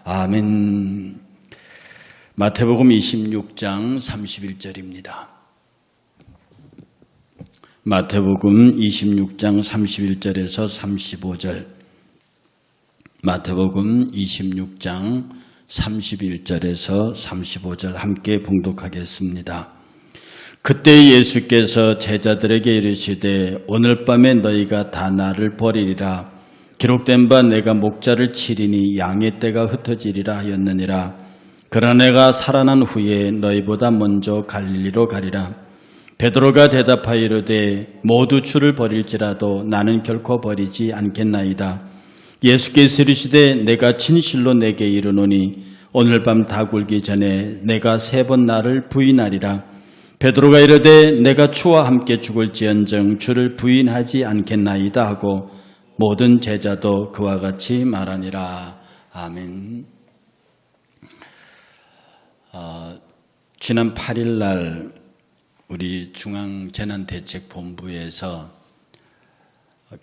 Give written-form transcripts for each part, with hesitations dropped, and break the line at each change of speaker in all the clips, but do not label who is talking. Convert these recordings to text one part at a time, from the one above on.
아멘. 마태복음 26장 31절입니다. 마태복음 26장 31절에서 35절. 마태복음 26장 31절에서 35절 함께 봉독하겠습니다. 그때 예수께서 제자들에게 이르시되 오늘 밤에 너희가 다 나를 버리리라. 기록된 바 내가 목자를 치리니 양의 떼가 흩어지리라 하였느니라. 그러나 내가 살아난 후에 너희보다 먼저 갈릴리로 가리라. 베드로가 대답하여 이르되 모두 주를 버릴지라도 나는 결코 버리지 않겠나이다. 예수께서 이르시되 내가 진실로 내게 이르노니 오늘 밤 다 굴기 전에 내가 3번 나를 부인하리라. 베드로가 이르되 내가 주와 함께 죽을지언정 주를 부인하지 않겠나이다 하고 모든 제자도 그와 같이 말하니라. 아멘. 지난 8일 날 우리 중앙재난대책본부에서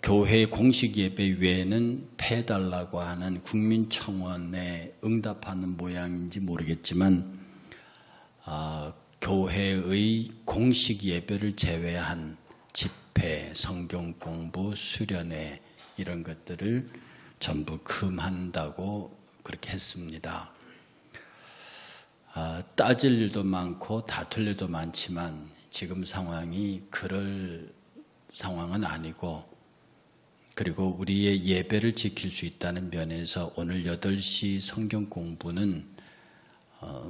교회 공식 예배 외에는 패달라고 하는 국민청원에 응답하는 모양인지 모르겠지만 교회의 공식 예배를 제외한 집회, 성경 공부, 수련회 이런 것들을 전부 금한다고 그렇게 했습니다. 따질 일도 많고 다툴 일도 많지만 지금 상황이 그럴 상황은 아니고, 그리고 우리의 예배를 지킬 수 있다는 면에서 오늘 8시 성경 공부는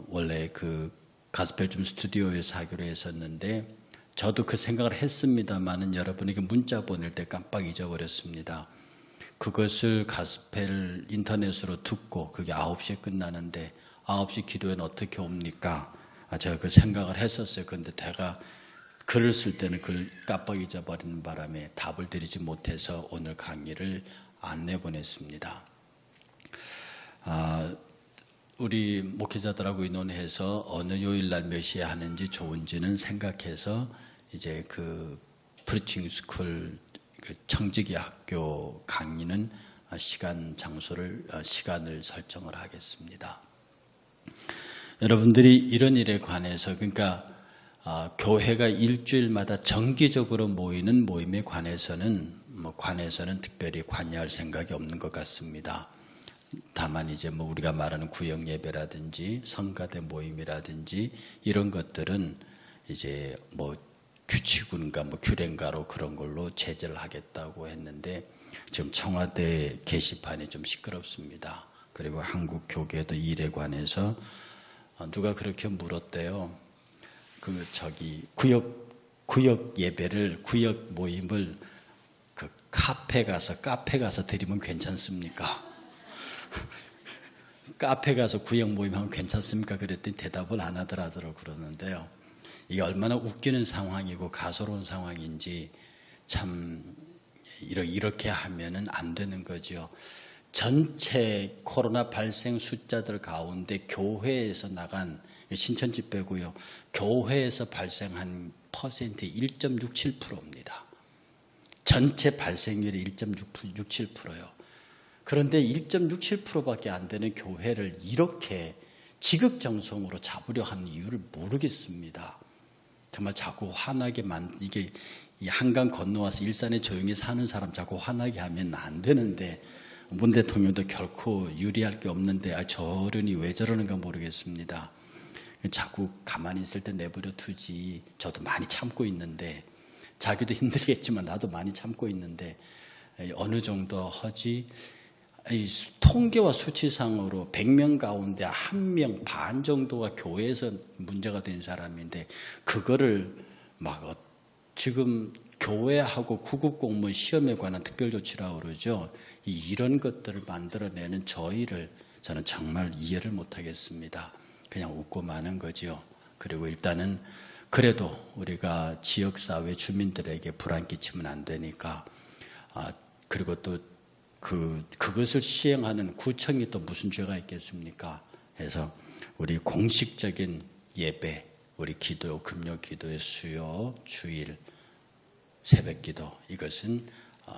원래 그 가스펠 스튜디오에서 하기로 했었는데 저도 그 생각을 했습니다만은 여러분에게 문자 보낼 때 깜빡 잊어버렸습니다. 그것을 가스펠 인터넷으로 듣고 그게 9시에 끝나는데 9시 기도회는 어떻게 옵니까? 제가 그 생각을 했었어요. 그런데 제가 글을 쓸 때는 그걸 깜빡 잊어버리는 바람에 답을 드리지 못해서 오늘 강의를 안 내보냈습니다. 우리 목회자들하고 의논해서 어느 요일날 몇 시에 하는지 좋은지는 생각해서 이제 그 프리칭 스쿨 청지기 학교 강의는 시간을 설정을 하겠습니다. 여러분들이 이런 일에 관해서, 그러니까 교회가 일주일마다 정기적으로 모이는 모임에 관해서는 특별히 관여할 생각이 없는 것 같습니다. 다만 이제 우리가 말하는 구역 예배라든지 성가대 모임이라든지 이런 것들은 이제 규칙인가 규례인가로 그런 걸로 제재를 하겠다고 했는데 지금 청와대 게시판이 좀 시끄럽습니다. 그리고 한국 교계도 이 일에 관해서 누가 그렇게 물었대요. 구역 예배를, 구역 모임을 카페 가서 드리면 괜찮습니까? 카페 가서 구역 모임하면 괜찮습니까? 그랬더니 대답을 안 하더라고요. 그러는데요. 이게 얼마나 웃기는 상황이고 가소로운 상황인지 참 이렇게 하면은 안 되는 거죠. 전체 코로나 발생 숫자들 가운데 교회에서 나간, 신천지 빼고요, 교회에서 발생한 퍼센트 1.67%입니다. 전체 발생률이 1.67%요. 그런데 1.67%밖에 안 되는 교회를 이렇게 지극정성으로 잡으려 하는 이유를 모르겠습니다. 정말 자꾸 화나게 이게 한강 건너와서 일산에 조용히 사는 사람 자꾸 화나게 하면 안 되는데, 문 대통령도 결코 유리할 게 없는데 저러니 왜 저러는가 모르겠습니다. 자꾸 가만히 있을 때 내버려 두지. 저도 많이 참고 있는데, 자기도 힘들겠지만 나도 많이 참고 있는데 어느 정도 하지. 통계와 수치상으로 100명 가운데 1명 반 정도가 교회에서 문제가 된 사람인데 그거를 지금 교회하고 구급공무원 시험에 관한 특별조치라고 그러죠. 이런 것들을 만들어내는 저희를 저는 정말 이해를 못하겠습니다. 그냥 웃고 마는 거죠. 그리고 일단은 그래도 우리가 지역사회 주민들에게 불안 끼치면 안 되니까, 그리고 또 그것을 시행하는 구청이 또 무슨 죄가 있겠습니까? 해서 우리 공식적인 예배, 우리 기도, 금요 기도의 수요, 주일, 새벽 기도, 이것은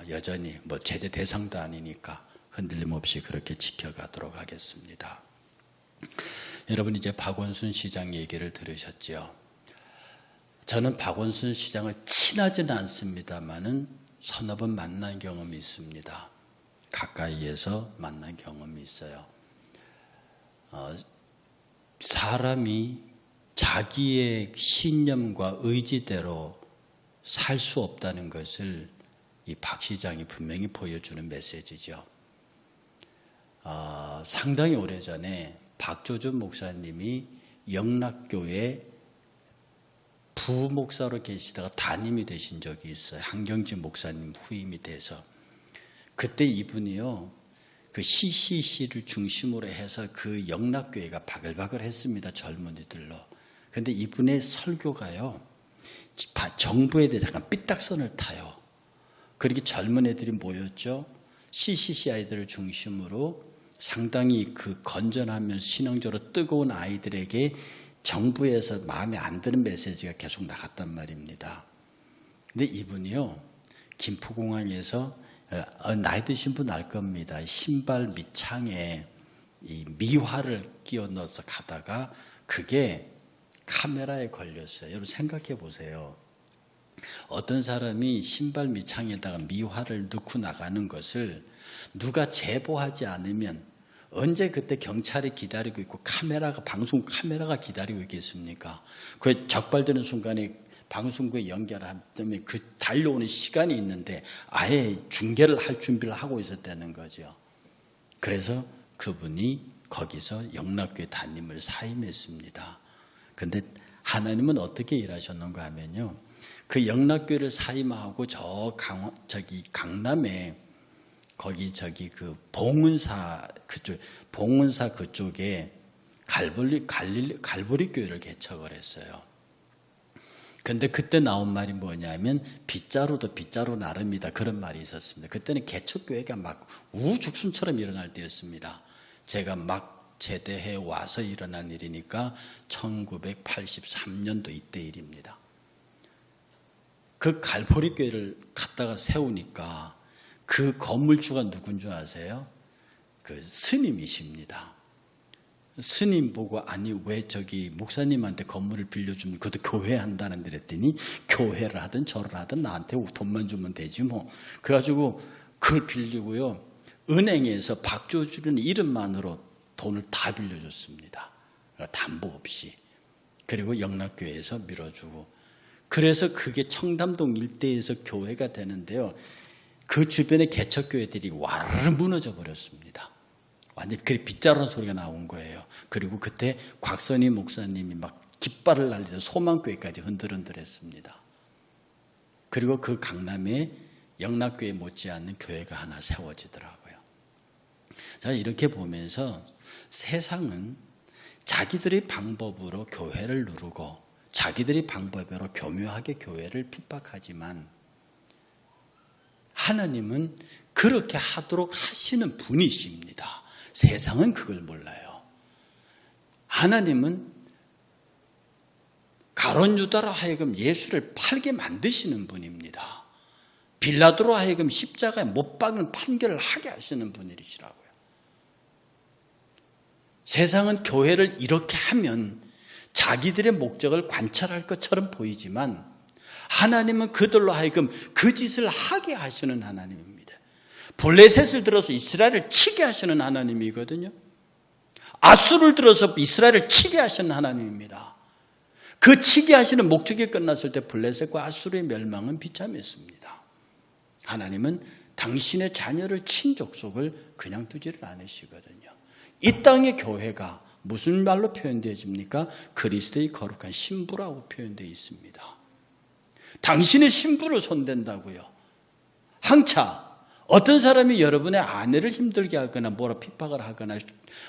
여전히 제재 대상도 아니니까 흔들림 없이 그렇게 지켜가도록 하겠습니다. 여러분, 이제 박원순 시장 얘기를 들으셨죠? 저는 박원순 시장을 친하지는 않습니다만은 서너 번 만난 경험이 있습니다. 가까이에서 만난 경험이 있어요. 사람이 자기의 신념과 의지대로 살 수 없다는 것을 이 박 시장이 분명히 보여주는 메시지죠. 상당히 오래전에 박조준 목사님이 영락교회 부목사로 계시다가 담임이 되신 적이 있어요. 한경지 목사님 후임이 돼서. 그때 이분이요, 그 CCC를 중심으로 해서 그 영락교회가 바글바글 했습니다. 젊은이들로. 그런데 이분의 설교가요, 정부에 대해 약간 삐딱선을 타요. 그렇게 젊은 애들이 모였죠. CCC 아이들을 중심으로 상당히 그 건전하면 신앙적으로 뜨거운 아이들에게 정부에서 마음에 안 드는 메시지가 계속 나갔단 말입니다. 근데 이분이요, 김포공항에서 나이 드신 분 알 겁니다. 신발 밑창에 이 미화를 끼워 넣어서 가다가 그게 카메라에 걸렸어요. 여러분 생각해 보세요. 어떤 사람이 신발 밑창에다가 미화를 넣고 나가는 것을 누가 제보하지 않으면 언제 그때 경찰이 기다리고 있고 방송 카메라가 기다리고 있겠습니까? 그 적발되는 순간에 방송국에 연결하면 그 달려오는 시간이 있는데 아예 중계를 할 준비를 하고 있었다는 거죠. 그래서 그분이 거기서 영락교회 담임을 사임했습니다. 그런데 하나님은 어떻게 일하셨는가 하면요, 그 영락교회를 사임하고 강남에 거기 그 봉은사 그쪽에 갈보리 교회를 개척을 했어요. 근데 그때 나온 말이 뭐냐면 빗자루도 빗자루 나름이다, 그런 말이 있었습니다. 그때는 개척교회가 막 우죽순처럼 일어날 때였습니다. 제가 막 제대해 와서 일어난 일이니까 1983년도 이때 일입니다. 그 갈보리 교회를 갖다가 세우니까 그 건물주가 누군 줄 아세요? 그 스님이십니다. 스님 보고 아니 왜 저기 목사님한테 건물을 빌려주면 그것도 교회 한다는데 그랬더니 교회를 하든 절을 하든 나한테 돈만 주면 되지 뭐. 그래가지고 그걸 빌리고요, 은행에서 박조준의 이름만으로 돈을 다 빌려줬습니다. 담보 없이. 그리고 영락교회에서 밀어주고. 그래서 그게 청담동 일대에서 교회가 되는데요, 그 주변의 개척교회들이 와르르 무너져 버렸습니다. 완전히 그 빗자루 소리가 나온 거예요. 그리고 그때 곽선희 목사님이 막 깃발을 날리면서 소망교회까지 흔들흔들했습니다. 그리고 그 강남에 영락교회 못지않는 교회가 하나 세워지더라고요. 자, 이렇게 보면서 세상은 자기들의 방법으로 교회를 누르고 자기들의 방법으로 교묘하게 교회를 핍박하지만 하나님은 그렇게 하도록 하시는 분이십니다. 세상은 그걸 몰라요. 하나님은 가룟 유다로 하여금 예수를 팔게 만드시는 분입니다. 빌라도로 하여금 십자가에 못 박는 판결을 하게 하시는 분이시라고요. 세상은 교회를 이렇게 하면 자기들의 목적을 관찰할 것처럼 보이지만 하나님은 그들로 하여금 그 짓을 하게 하시는 하나님입니다. 블레셋을 들어서 이스라엘을 치게 하시는 하나님이거든요. 아수를 들어서 이스라엘을 치게 하시는 하나님입니다. 그 치게 하시는 목적이 끝났을 때 블레셋과 아수르의 멸망은 비참했습니다. 하나님은 당신의 자녀를 친 족속을 그냥 두지를 않으시거든요. 이 땅의 교회가 무슨 말로 표현되어집니까? 그리스도의 거룩한 신부라고 표현되어 있습니다. 당신의 신부를 손댄다고요. 항차 어떤 사람이 여러분의 아내를 힘들게 하거나 뭐라 핍박을 하거나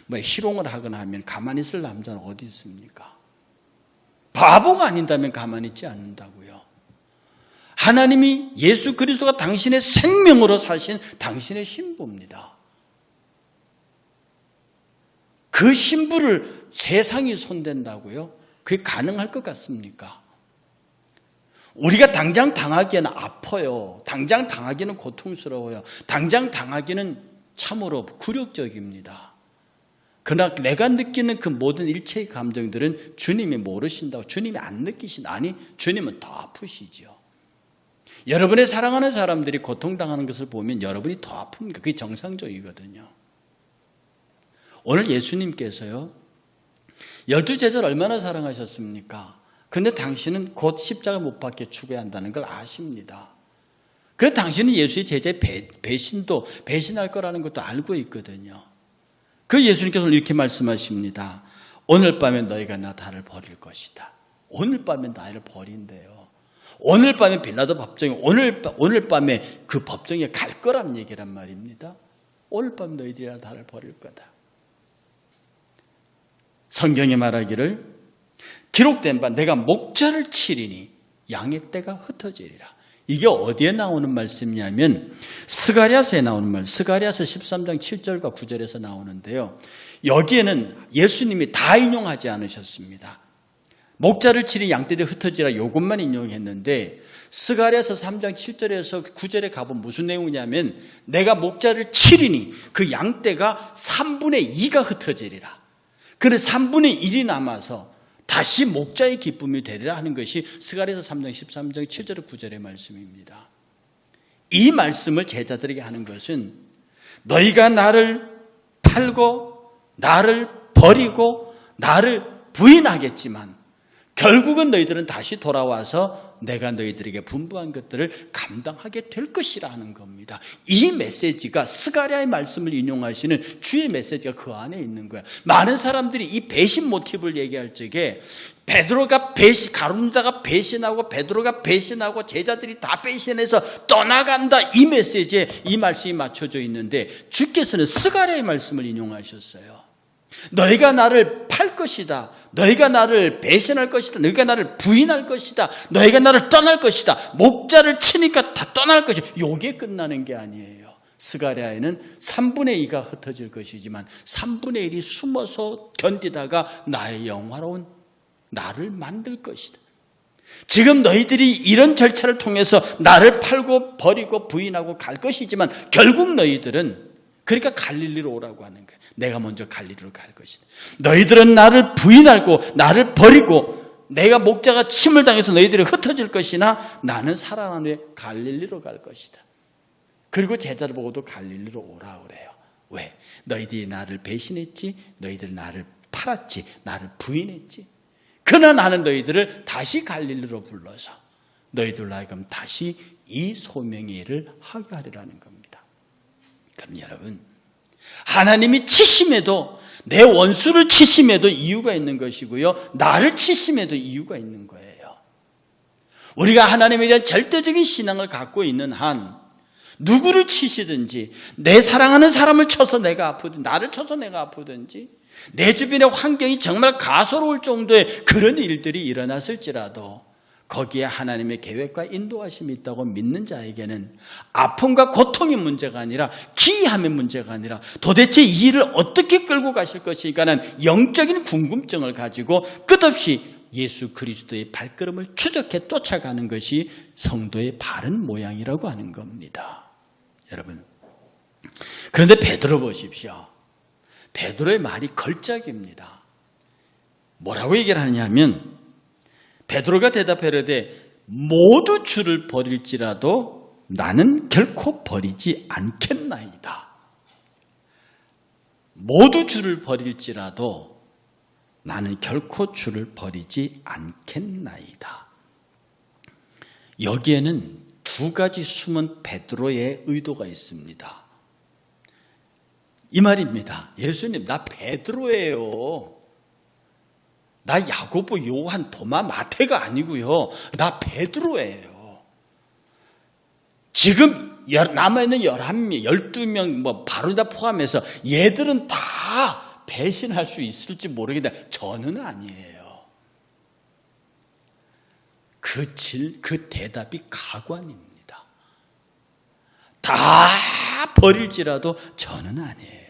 뭐 희롱을 하거나 하면 가만히 있을 남자는 어디 있습니까? 바보가 아닌다면 가만히 있지 않는다고요. 하나님이 예수 그리스도가 당신의 생명으로 사신 당신의 신부입니다. 그 신부를 세상이 손댄다고요? 그게 가능할 것 같습니까? 우리가 당장 당하기에는 아파요. 당장 당하기는 고통스러워요. 당장 당하기는 참으로 굴욕적입니다. 그러나 내가 느끼는 그 모든 일체의 감정들은 주님이 모르신다고, 주님이 안 느끼신다. 아니, 주님은 더 아프시죠. 여러분의 사랑하는 사람들이 고통당하는 것을 보면 여러분이 더 아픕니다. 그게 정상적이거든요. 오늘 예수님께서요, 12제자를 얼마나 사랑하셨습니까? 근데 당신은 곧 십자가 못 박혀 죽어야 한다는 걸 아십니다. 그래서 당신은 예수의 제자의 배신할 거라는 것도 알고 있거든요. 그 예수님께서 이렇게 말씀하십니다. 오늘 밤에 너희가 나를 버릴 것이다. 오늘 밤에 나를 버린대요. 오늘 밤에 빌라도 법정에 오늘 밤에 그 법정에 갈 거라는 얘기란 말입니다. 오늘 밤 너희들이 나를 버릴 거다. 성경에 말하기를 기록된 바 내가 목자를 치리니 양의 떼가 흩어지리라. 이게 어디에 나오는 말씀이냐면 스가랴서에 나오는 말, 스가랴서 13장 7절과 9절에서 나오는데요. 여기에는 예수님이 다 인용하지 않으셨습니다. 목자를 치리 양떼들이 흩어지라 이것만 인용했는데 스가랴서 3장 7절에서 9절에 가보면 무슨 내용이냐면 내가 목자를 치리니 그 양떼가 3분의 2가 흩어지리라. 그래 3분의 1이 남아서 다시 목자의 기쁨이 되리라 하는 것이 스가랴서 3장 13장 7절 9절의 말씀입니다. 이 말씀을 제자들에게 하는 것은 너희가 나를 팔고 나를 버리고 나를 부인하겠지만 결국은 너희들은 다시 돌아와서 내가 너희들에게 분부한 것들을 감당하게 될 것이라 하는 겁니다. 이 메시지가 스가랴의 말씀을 인용하시는 주의 메시지가 그 안에 있는 거예요. 많은 사람들이 이 배신 모티브를 얘기할 적에 베드로가 가룟유다가 배신하고 베드로가 배신하고 제자들이 다 배신해서 떠나간다, 이 메시지에 이 말씀이 맞춰져 있는데 주께서는 스가랴의 말씀을 인용하셨어요. 너희가 나를 팔 것이다. 너희가 나를 배신할 것이다. 너희가 나를 부인할 것이다. 너희가 나를 떠날 것이다. 목자를 치니까 다 떠날 것이다. 이게 끝나는 게 아니에요. 스가랴에는 3분의 2가 흩어질 것이지만 3분의 1이 숨어서 견디다가 나의 영화로운 나를 만들 것이다. 지금 너희들이 이런 절차를 통해서 나를 팔고 버리고 부인하고 갈 것이지만 결국 너희들은 그러니까 갈릴리로 오라고 하는 거예요. 내가 먼저 갈릴리로 갈 것이다. 너희들은 나를 부인하고 나를 버리고 내가 목자가 침을 당해서 너희들이 흩어질 것이나 나는 살아난 후에 갈릴리로 갈 것이다. 그리고 제자를 보고도 갈릴리로 오라 그래요. 왜? 너희들이 나를 배신했지, 너희들이 나를 팔았지, 나를 부인했지. 그러나 나는 너희들을 다시 갈릴리로 불러서 너희들로 하여금 다시 이 소명의 일을 하게 하리라는 겁니다. 그럼 여러분, 하나님이 치심에도, 내 원수를 치심에도 이유가 있는 것이고요, 나를 치심에도 이유가 있는 거예요. 우리가 하나님에 대한 절대적인 신앙을 갖고 있는 한 누구를 치시든지, 내 사랑하는 사람을 쳐서 내가 아프든지, 나를 쳐서 내가 아프든지, 내 주변의 환경이 정말 가소로울 정도의 그런 일들이 일어났을지라도 거기에 하나님의 계획과 인도하심이 있다고 믿는 자에게는 아픔과 고통의 문제가 아니라 기이함의 문제가 아니라 도대체 이 일을 어떻게 끌고 가실 것인가는 영적인 궁금증을 가지고 끝없이 예수 그리스도의 발걸음을 추적해 쫓아가는 것이 성도의 바른 모양이라고 하는 겁니다. 여러분, 그런데 베드로 보십시오. 베드로의 말이 걸작입니다. 뭐라고 얘기를 하느냐 하면 베드로가 대답하려되 모두 주를 버릴지라도 나는 결코 버리지 않겠나이다. 모두 주를 버릴지라도 나는 결코 주를 버리지 않겠나이다. 여기에는 두 가지 숨은 베드로의 의도가 있습니다. 이 말입니다. 예수님, 나 베드로예요. 나 야고보, 요한, 도마, 마태가 아니고요. 나 베드로예요. 지금 남아있는 11명, 12명, 바로 포함해서 얘들은 다 배신할 수 있을지 모르겠는데 저는 아니에요. 그 대답이 가관입니다. 다 버릴지라도 저는 아니에요.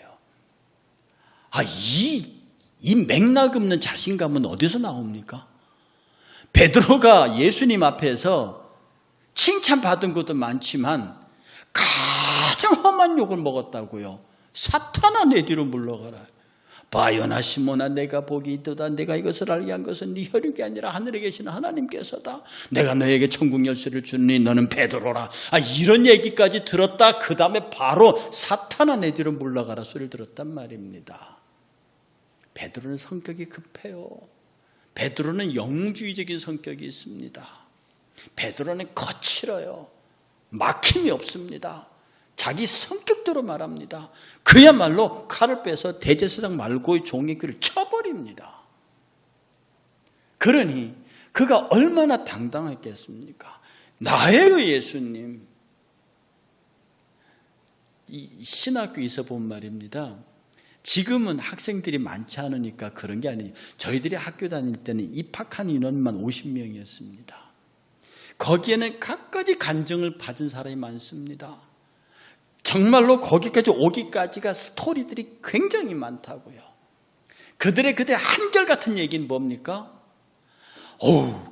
이 맥락 없는 자신감은 어디서 나옵니까? 베드로가 예수님 앞에서 칭찬받은 것도 많지만 가장 험한 욕을 먹었다고요. 사탄아 내 뒤로 물러가라. 바요나 시몬아 내가 복이 있도다. 내가 이것을 알게 한 것은 네 혈육이 아니라 하늘에 계신 하나님께서다. 내가 너에게 천국 열쇠를 주니 너는 베드로라. 이런 얘기까지 들었다. 그 다음에 바로 사탄아 내 뒤로 물러가라 소리를 들었단 말입니다. 베드로는 성격이 급해요. 베드로는 영주의적인 성격이 있습니다. 베드로는 거칠어요. 막힘이 없습니다. 자기 성격대로 말합니다. 그야말로 칼을 빼서 대제사장 말고의 종의 귀를 쳐버립니다. 그러니 그가 얼마나 당당했겠습니까? 나예요 예수님. 이 신학교에서 본 말입니다. 지금은 학생들이 많지 않으니까 그런 게 아니에요. 저희들이 학교 다닐 때는 입학한 인원만 50명이었습니다. 거기에는 갖가지 간증을 받은 사람이 많습니다. 정말로 거기까지 오기까지가 스토리들이 굉장히 많다고요. 그들의 한결같은 얘기는 뭡니까?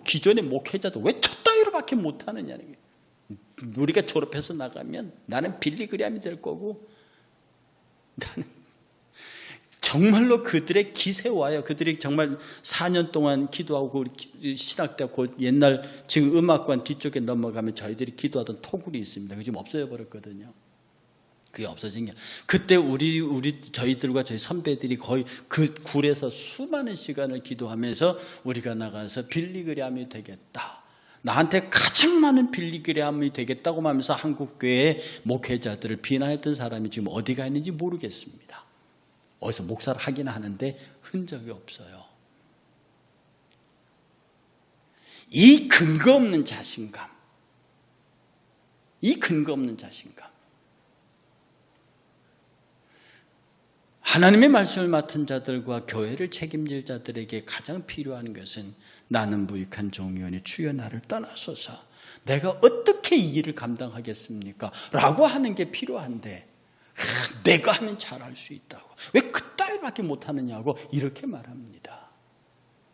기존의 목회자도 왜 저 따위로밖에 못하느냐는 거예요. 우리가 졸업해서 나가면 나는 빌리그램이 될 거고, 나는 정말로 그들의 기세와요. 그들이 정말 4년 동안 기도하고 신학대학교 옛날 지금 음악관 뒤쪽에 넘어가면 저희들이 기도하던 토굴이 있습니다. 그게 지금 없어져 버렸거든요. 그게 없어진 게 그때 저희들과 저희 선배들이 거의 그 굴에서 수많은 시간을 기도하면서 우리가 나가서 빌리그램이 되겠다. 나한테 가장 많은 빌리그램이 되겠다고 하면서 한국교회 목회자들을 비난했던 사람이 지금 어디가 있는지 모르겠습니다. 어디서 목사를 하긴 하는데 흔적이 없어요. 이 근거 없는 자신감, 하나님의 말씀을 맡은 자들과 교회를 책임질 자들에게 가장 필요한 것은 나는 무익한 종이오니 주여 나를 떠나소서. 내가 어떻게 이 일을 감당하겠습니까? 라고 하는 게 필요한데 내가 하면 잘할 수 있다고. 왜 그따위밖에 못하느냐고 이렇게 말합니다.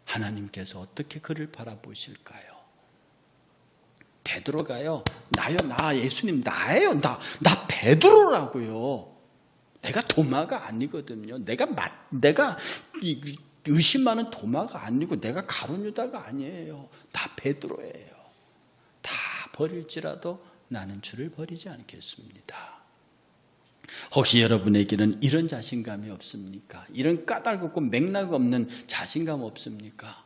하나님께서 어떻게 그를 바라보실까요? 베드로가요. 나 예수님 나예요. 나 베드로라고요. 내가 도마가 아니거든요. 내가 의심하는 도마가 아니고 내가 가룟 유다가 아니에요. 나 베드로예요. 다 버릴지라도 나는 주를 버리지 않겠습니다. 혹시 여러분에게는 이런 자신감이 없습니까? 이런 까닭없고 맥락 없는 자신감 없습니까?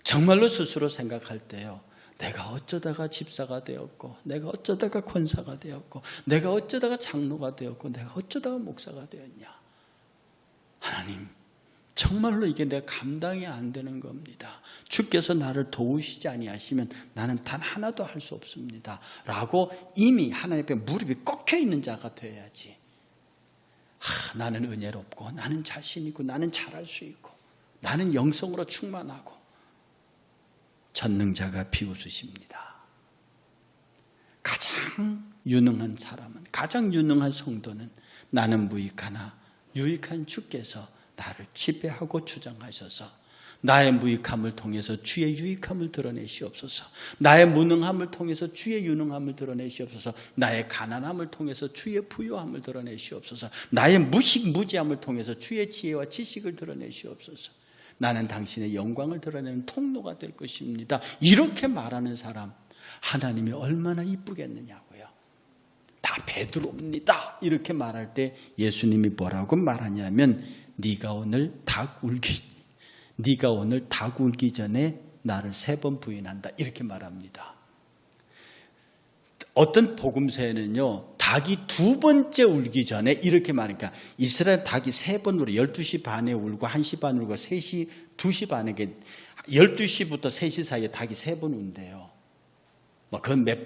정말로 스스로 생각할 때요. 내가 어쩌다가 집사가 되었고, 내가 어쩌다가 권사가 되었고, 내가 어쩌다가 장로가 되었고, 내가 어쩌다가 목사가 되었냐. 하나님, 정말로 이게 내가 감당이 안 되는 겁니다. 주께서 나를 도우시지 아니하시면 나는 단 하나도 할 수 없습니다. 라고 이미 하나님 앞에 무릎이 꺾여 있는 자가 되어야지. 나는 은혜롭고, 나는 자신 있고, 나는 잘할 수 있고, 나는 영성으로 충만하고, 전능자가 비웃으십니다. 가장 유능한 사람은, 가장 유능한 성도는 나는 무익하나 유익한 주께서 나를 지배하고 주장하셔서 나의 무익함을 통해서 주의 유익함을 드러내시옵소서. 나의 무능함을 통해서 주의 유능함을 드러내시옵소서. 나의 가난함을 통해서 주의 부요함을 드러내시옵소서. 나의 무식무지함을 통해서 주의 지혜와 지식을 드러내시옵소서. 나는 당신의 영광을 드러내는 통로가 될 것입니다. 이렇게 말하는 사람 하나님이 얼마나 이쁘겠느냐고요. 다 베드로입니다. 이렇게 말할 때 예수님이 뭐라고 말하냐면 네가 오늘 닭 울기 전에 나를 3번 부인한다. 이렇게 말합니다. 어떤 복음서에는요, 닭이 2번째 울기 전에 이렇게 말하니까 이스라엘 닭이 3번 울어 12시 반에 울고 1시 반에 울고 3시, 2시 반에 12시부터 3시 사이에 닭이 3번 운대요.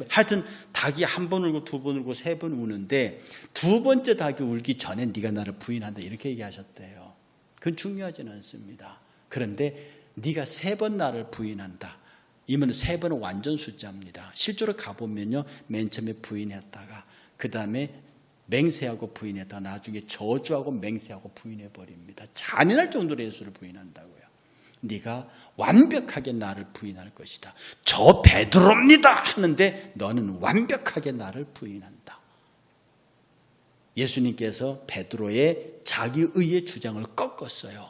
하여튼 닭이 1번 울고 2번 울고 3번 우는데 2번째 닭이 울기 전에 네가 나를 부인한다 이렇게 얘기하셨대요. 그건 중요하지는 않습니다. 그런데 네가 3번 나를 부인한다. 이면 3번은 완전 숫자입니다. 실제로 가보면요, 맨 처음에 부인했다가 그 다음에 맹세하고 부인했다가 나중에 저주하고 맹세하고 부인해버립니다. 잔인할 정도로 예수를 부인한다고요. 네가 완벽하게 나를 부인할 것이다. 저 베드로입니다 하는데 너는 완벽하게 나를 부인한다. 예수님께서 베드로의 자기의의 주장을 꺾었어요.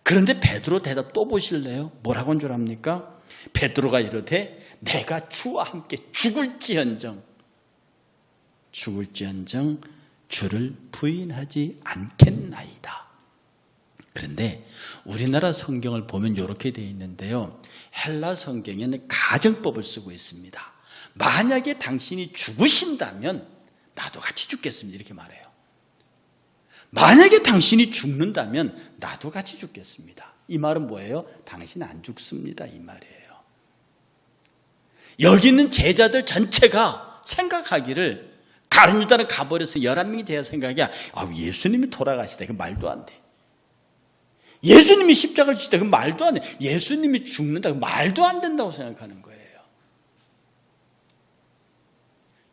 그런데 베드로 대답 또 보실래요? 뭐라고 한 줄 압니까? 베드로가 이르되 내가 주와 함께 죽을지언정 주를 부인하지 않겠나이다. 그런데 우리나라 성경을 보면 이렇게 되어 있는데요. 헬라 성경에는 가정법을 쓰고 있습니다. 만약에 당신이 죽으신다면 나도 같이 죽겠습니다. 이렇게 말해요. 만약에 당신이 죽는다면 나도 같이 죽겠습니다. 이 말은 뭐예요? 당신 안 죽습니다. 이 말이에요. 여기 있는 제자들 전체가 생각하기를 가룟 유다는 가버려서 11명이 돼야 생각이 예수님이 돌아가시다. 그 말도 안 돼. 예수님이 십자가를 지시다. 그 말도 안 돼. 예수님이 죽는다. 그 말도 안 된다고 생각하는 거예요.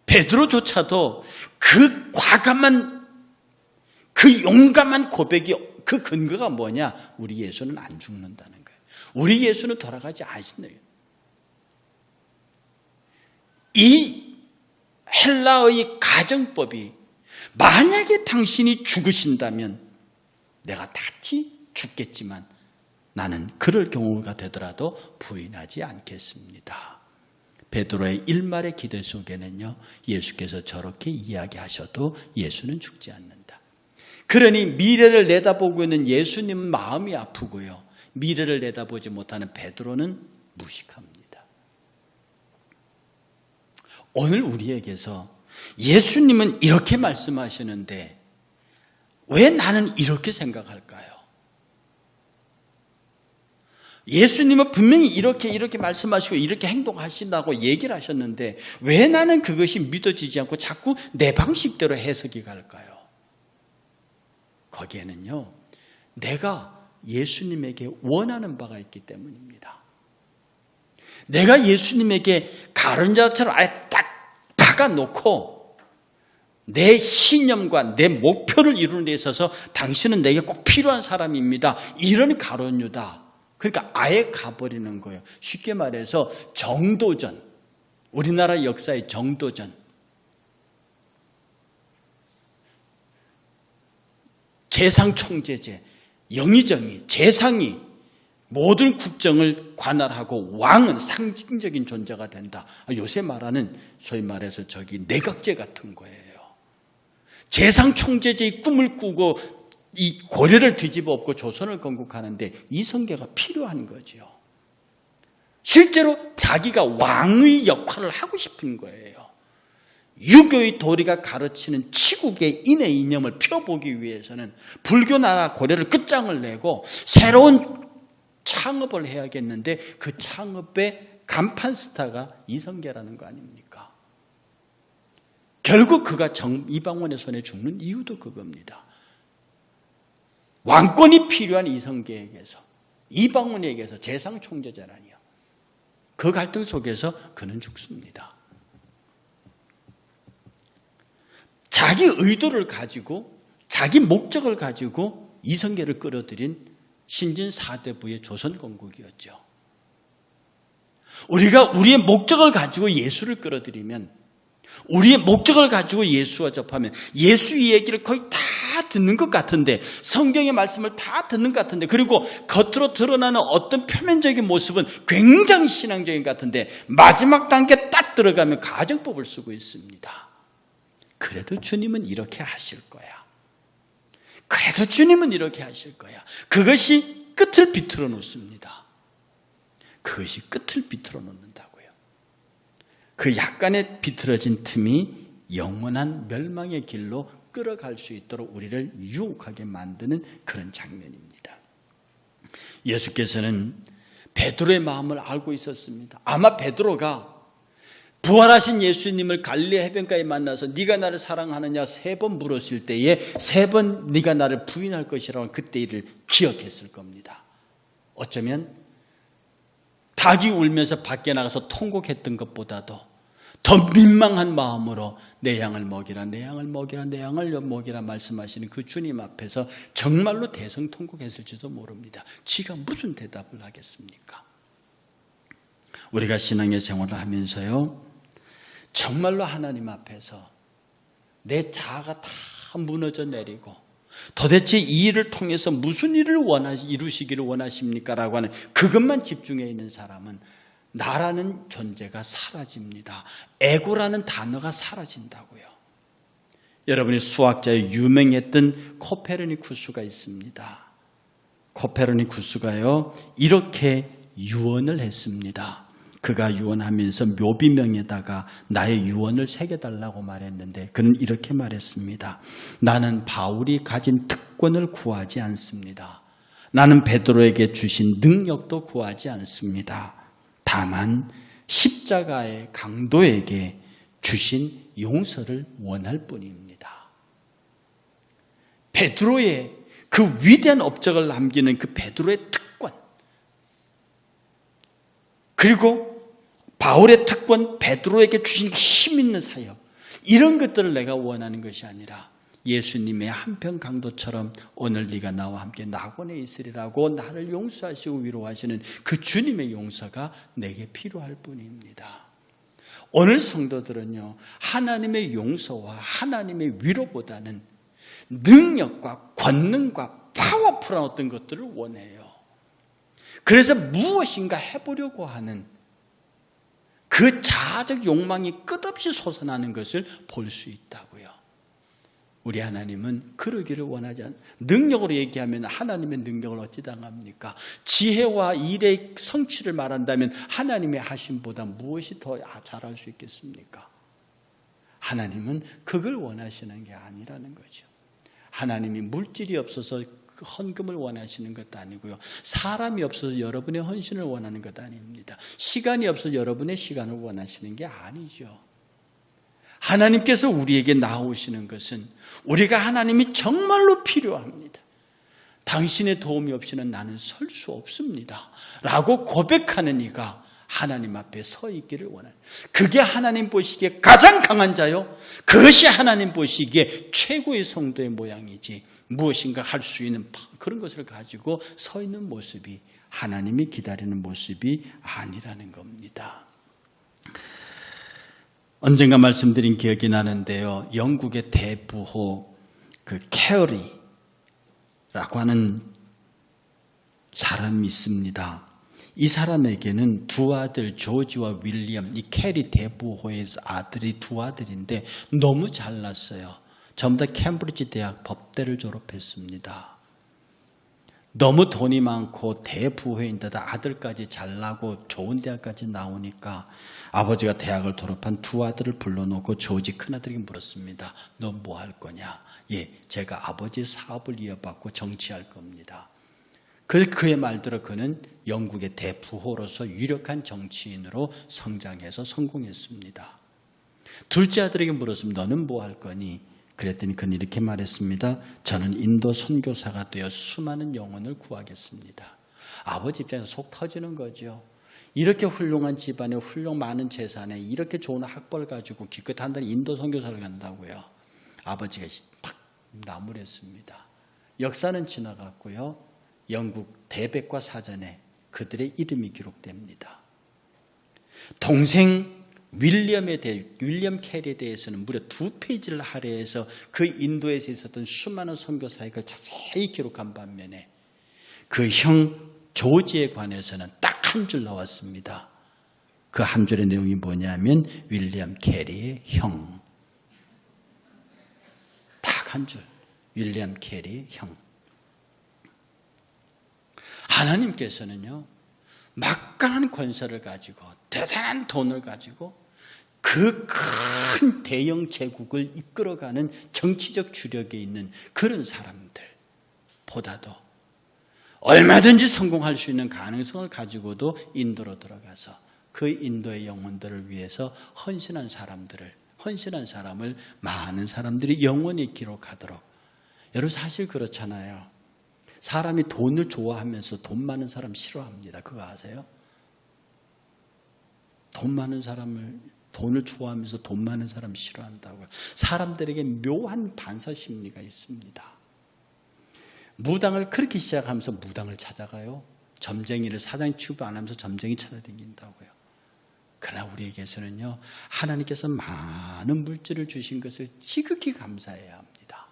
베드로조차도 그 과감한 그 용감한 고백이 그 근거가 뭐냐? 우리 예수는 안 죽는다는 거예요. 우리 예수는 돌아가지 않으신다. 이 헬라의 가정법이 만약에 당신이 죽으신다면 내가 같이 죽겠지만 나는 그럴 경우가 되더라도 부인하지 않겠습니다. 베드로의 일말의 기도 속에는요, 예수께서 저렇게 이야기하셔도 예수는 죽지 않는다. 그러니 미래를 내다보고 있는 예수님은 마음이 아프고요, 미래를 내다보지 못하는 베드로는 무식합니다. 오늘 우리에게서 예수님은 이렇게 말씀하시는데 왜 나는 이렇게 생각할까요? 예수님은 분명히 이렇게 말씀하시고 이렇게 행동하신다고 얘기를 하셨는데 왜 나는 그것이 믿어지지 않고 자꾸 내 방식대로 해석이 갈까요? 거기에는요, 내가 예수님에게 원하는 바가 있기 때문입니다. 내가 예수님에게 가룟유다처럼 아예 딱 박아놓고 내 신념과 내 목표를 이루는 데 있어서 당신은 내게 꼭 필요한 사람입니다. 이런 가룟유다. 그러니까 아예 가버리는 거예요. 쉽게 말해서 정도전, 우리나라 역사의 정도전. 재상총재제, 영의정의, 재상이 모든 국정을 관할하고 왕은 상징적인 존재가 된다. 요새 말하는 소위 말해서 내각제 같은 거예요. 재상총재제의 꿈을 꾸고 이 고려를 뒤집어 엎고 조선을 건국하는데 이성계가 필요한 거죠. 실제로 자기가 왕의 역할을 하고 싶은 거예요. 유교의 도리가 가르치는 치국의 인의 이념을 펴보기 위해서는 불교 나라 고려를 끝장을 내고 새로운 창업을 해야겠는데 그 창업의 간판 스타가 이성계라는 거 아닙니까? 결국 그가 이방원의 손에 죽는 이유도 그겁니다. 왕권이 필요한 이성계에게서, 이방원에게서 재상총재자라니요. 그 갈등 속에서 그는 죽습니다. 자기 의도를 가지고, 자기 목적을 가지고 이성계를 끌어들인 신진 4대부의 조선 건국이었죠. 우리가 우리의 목적을 가지고 예수를 끌어들이면, 우리의 목적을 가지고 예수와 접하면 예수 얘기를 거의 다 듣는 것 같은데, 성경의 말씀을 다 듣는 것 같은데, 그리고 겉으로 드러나는 어떤 표면적인 모습은 굉장히 신앙적인 것 같은데 마지막 단계 딱 들어가면 가정법을 쓰고 있습니다. 그래도 주님은 이렇게 하실 거야. 그래도 주님은 이렇게 하실 거야. 그것이 끝을 비틀어 놓습니다. 그것이 끝을 비틀어 놓는다고요. 그 약간의 비틀어진 틈이 영원한 멸망의 길로 끌어갈 수 있도록 우리를 유혹하게 만드는 그런 장면입니다. 예수께서는 베드로의 마음을 알고 있었습니다. 아마 베드로가 부활하신 예수님을 갈릴리 해변가에 만나서 네가 나를 사랑하느냐 3번 물었을 때에 3번 네가 나를 부인할 것이라고 그때 일을 기억했을 겁니다. 어쩌면 닭이 울면서 밖에 나가서 통곡했던 것보다도 더 민망한 마음으로 내 양을 먹이라, 내 양을 먹이라, 내 양을 먹이라 말씀하시는 그 주님 앞에서 정말로 대성통곡했을지도 모릅니다. 지가 무슨 대답을 하겠습니까? 우리가 신앙의 생활을 하면서요, 정말로 하나님 앞에서 내 자아가 다 무너져 내리고 도대체 이 일을 통해서 무슨 일을 이루시기를 원하십니까? 라고 하는 그것만 집중해 있는 사람은 나라는 존재가 사라집니다. 에고라는 단어가 사라진다고요. 여러분이 수학자의 유명했던 코페르니쿠스가 있습니다. 코페르니쿠스가요 이렇게 유언을 했습니다. 그가 유언하면서 묘비명에다가 나의 유언을 새겨달라고 말했는데 그는 이렇게 말했습니다. 나는 바울이 가진 특권을 구하지 않습니다. 나는 베드로에게 주신 능력도 구하지 않습니다. 다만 십자가의 강도에게 주신 용서를 원할 뿐입니다. 베드로의 그 위대한 업적을 남기는 그 베드로의 특권, 그리고 바울의 특권, 베드로에게 주신 힘 있는 사역, 이런 것들을 내가 원하는 것이 아니라 예수님의 한편 강도처럼 오늘 네가 나와 함께 낙원에 있으리라고 나를 용서하시고 위로하시는 그 주님의 용서가 내게 필요할 뿐입니다. 오늘 성도들은요, 하나님의 용서와 하나님의 위로보다는 능력과 권능과 파워풀한 어떤 것들을 원해요. 그래서 무엇인가 해보려고 하는 그 자아적 욕망이 끝없이 솟아나는 것을 볼 수 있다고요. 우리 하나님은 그러기를 원하지 않습니다. 능력으로 얘기하면 하나님의 능력을 어찌 당합니까? 지혜와 일의 성취를 말한다면 하나님의 하심보다 무엇이 더 잘할 수 있겠습니까? 하나님은 그걸 원하시는 게 아니라는 거죠. 하나님이 물질이 없어서 헌금을 원하시는 것도 아니고요. 사람이 없어서 여러분의 헌신을 원하는 것도 아닙니다. 시간이 없어서 여러분의 시간을 원하시는 게 아니죠. 하나님께서 우리에게 나오시는 것은 우리가 하나님이 정말로 필요합니다. 당신의 도움이 없이는 나는 설 수 없습니다. 라고 고백하는 이가 하나님 앞에 서 있기를 원하는, 그게 하나님 보시기에 가장 강한 자요, 그것이 하나님 보시기에 최고의 성도의 모양이지, 무엇인가 할 수 있는 그런 것을 가지고 서 있는 모습이 하나님이 기다리는 모습이 아니라는 겁니다. 언젠가 말씀드린 기억이 나는데요, 영국의 대부호 그 캐리라고 하는 사람이 있습니다. 이 사람에게는 두 아들 조지와 윌리엄, 이 캐리 대부호의 아들이 두 아들인데 너무 잘났어요. 전부 다 캠브리지 대학 법대를 졸업했습니다. 너무 돈이 많고 대부호인데다 아들까지 잘나고 좋은 대학까지 나오니까 아버지가 대학을 졸업한 두 아들을 불러놓고 조지 큰아들에게 물었습니다. 너 뭐 할 거냐? 예, 제가 아버지 사업을 이어받고 정치할 겁니다. 그래서 그의 말대로 그는 영국의 대부호로서 유력한 정치인으로 성장해서 성공했습니다. 둘째 아들에게 물었습니다. 너는 뭐 할 거니? 그랬더니 그는 이렇게 말했습니다. 저는 인도 선교사가 되어 수많은 영혼을 구하겠습니다. 아버지 입장에서 속 터지는 거죠. 이렇게 훌륭한 집안에 많은 재산에 이렇게 좋은 학벌 가지고 기껏 한다는 인도 선교사를 간다고요. 아버지가 팍 나무랬습니다. 역사는 지나갔고요. 영국 대백과 사전에 그들의 이름이 기록됩니다. 동생 윌리엄 캐리에 대해서는 무려 2페이지를 할애해서 그 인도에서 있었던 수많은 선교 사역을 자세히 기록한 반면에 그 형 조지에 관해서는 딱 한 줄 나왔습니다. 그 한 줄의 내용이 뭐냐면 윌리엄 캐리의 형. 딱 한 줄. 윌리엄 캐리의 형. 하나님께서는요, 막강한 권세를 가지고 대단한 돈을 가지고 그 큰 대형 제국을 이끌어가는 정치적 주력에 있는 그런 사람들보다도 얼마든지 성공할 수 있는 가능성을 가지고도 인도로 들어가서 그 인도의 영혼들을 위해서 헌신한 사람을 많은 사람들이 영원히 기록하도록. 여러분 사실 그렇잖아요. 사람이 돈을 좋아하면서 돈 많은 사람 싫어합니다. 그거 아세요? 돈을 좋아하면서 돈 많은 사람 싫어한다고요. 사람들에게 묘한 반사 심리가 있습니다. 무당을 그렇게 시작하면서 무당을 찾아가요. 점쟁이를 사장 취급 안 하면서 점쟁이 찾아다닌다고요. 그러나 우리에게서는요, 하나님께서 많은 물질을 주신 것을 지극히 감사해야 합니다.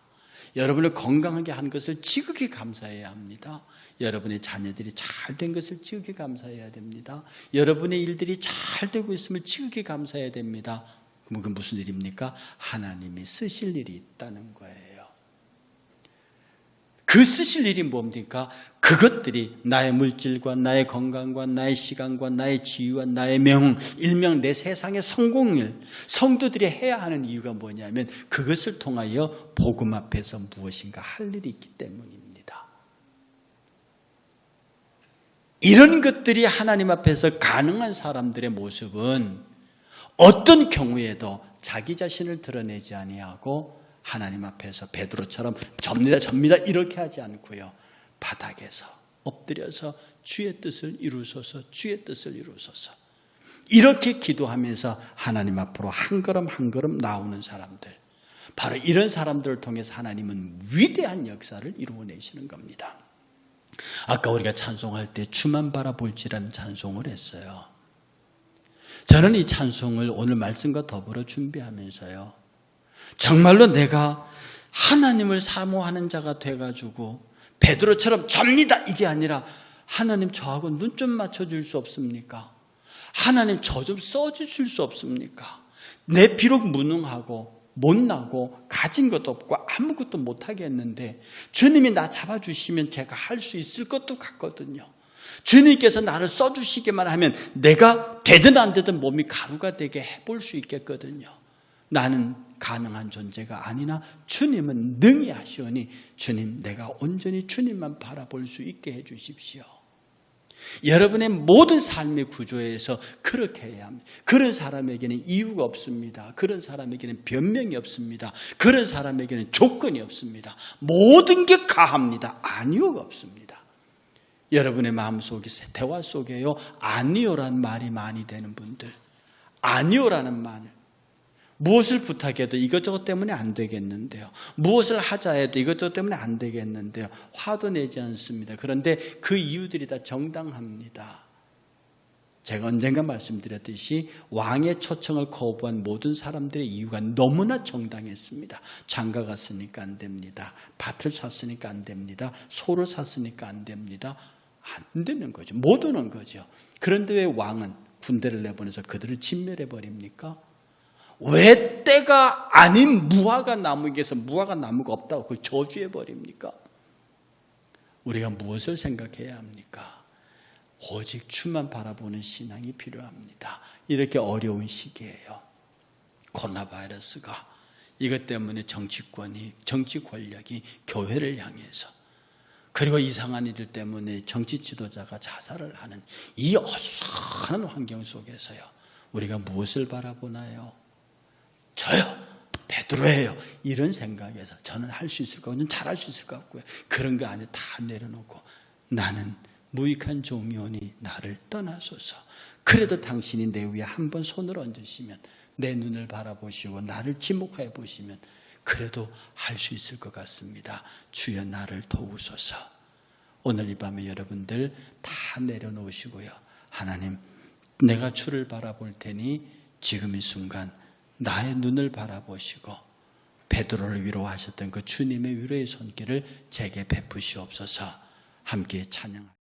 여러분을 건강하게 한 것을 지극히 감사해야 합니다. 여러분의 자녀들이 잘 된 것을 지극히 감사해야 됩니다. 여러분의 일들이 잘 되고 있으면 지극히 감사해야 됩니다. 그럼 그 무슨 일입니까? 하나님이 쓰실 일이 있다는 거예요. 그 쓰실 일이 뭡니까? 그것들이 나의 물질과 나의 건강과 나의 시간과 나의 지위와 나의 명, 일명 내 세상의 성공을 성도들이 해야 하는 이유가 뭐냐면 그것을 통하여 복음 앞에서 무엇인가 할 일이 있기 때문입니다. 이런 것들이 하나님 앞에서 가능한 사람들의 모습은 어떤 경우에도 자기 자신을 드러내지 아니하고 하나님 앞에서 베드로처럼 접니다 이렇게 하지 않고요. 바닥에서 엎드려서 주의 뜻을 이루소서, 주의 뜻을 이루소서. 이렇게 기도하면서 하나님 앞으로 한 걸음 한 걸음 나오는 사람들. 바로 이런 사람들을 통해서 하나님은 위대한 역사를 이루어내시는 겁니다. 아까 우리가 찬송할 때 주만 바라볼지라는 찬송을 했어요. 저는 이 찬송을 오늘 말씀과 더불어 준비하면서요. 정말로 내가 하나님을 사모하는 자가 돼가지고 베드로처럼 접니다 이게 아니라 하나님 저하고 눈 좀 맞춰줄 수 없습니까? 하나님 저 좀 써주실 수 없습니까? 내 비록 무능하고 못나고 가진 것도 없고 아무것도 못하게 했는데 주님이 나 잡아주시면 제가 할 수 있을 것도 같거든요. 주님께서 나를 써주시기만 하면 내가 되든 안 되든 몸이 가루가 되게 해볼 수 있겠거든요. 나는 가능한 존재가 아니나 주님은 능히 하시오니 주님 내가 온전히 주님만 바라볼 수 있게 해 주십시오. 여러분의 모든 삶의 구조에서 그렇게 해야 합니다. 그런 사람에게는 이유가 없습니다. 그런 사람에게는 변명이 없습니다. 그런 사람에게는 조건이 없습니다. 모든 게 가합니다. 아니오가 없습니다. 여러분의 마음속에 대화 속에요 아니오라는 말이 많이 되는 분들, 아니오라는 말, 무엇을 부탁해도 이것저것 때문에 안 되겠는데요. 무엇을 하자 해도 이것저것 때문에 안 되겠는데요. 화도 내지 않습니다. 그런데 그 이유들이 다 정당합니다. 제가 언젠가 말씀드렸듯이 왕의 초청을 거부한 모든 사람들의 이유가 너무나 정당했습니다. 장가 갔으니까 안 됩니다. 밭을 샀으니까 안 됩니다. 소를 샀으니까 안 됩니다. 안 되는 거죠. 못 오는 거죠. 그런데 왜 왕은 군대를 내보내서 그들을 진멸해 버립니까? 왜 때가 아닌 무화과 나무에게서 무화과 나무가 없다고 그걸 저주해 버립니까? 우리가 무엇을 생각해야 합니까? 오직 주만 바라보는 신앙이 필요합니다. 이렇게 어려운 시기예요. 코로나 바이러스가 이것 때문에 정치권이, 정치 권력이 교회를 향해서, 그리고 이상한 일들 때문에 정치 지도자가 자살을 하는 이 어수선한 환경 속에서요, 우리가 무엇을 바라보나요? 저요, 베드로예요. 이런 생각에서 저는 할 수 있을 것 같고요. 잘할 수 있을 것 같고요. 그런 거 안에 다 내려놓고 나는 무익한 종이오니 나를 떠나소서. 그래도 당신이 내 위에 한번 손을 얹으시면, 내 눈을 바라보시고 나를 지목해 보시면 그래도 할 수 있을 것 같습니다. 주여 나를 도우소서. 오늘 이 밤에 여러분들 다 내려놓으시고요. 하나님, 내가 주를 바라볼 테니 지금 이 순간 나의 눈을 바라보시고 베드로를 위로하셨던 그 주님의 위로의 손길을 제게 베푸시옵소서. 함께 찬양합니다.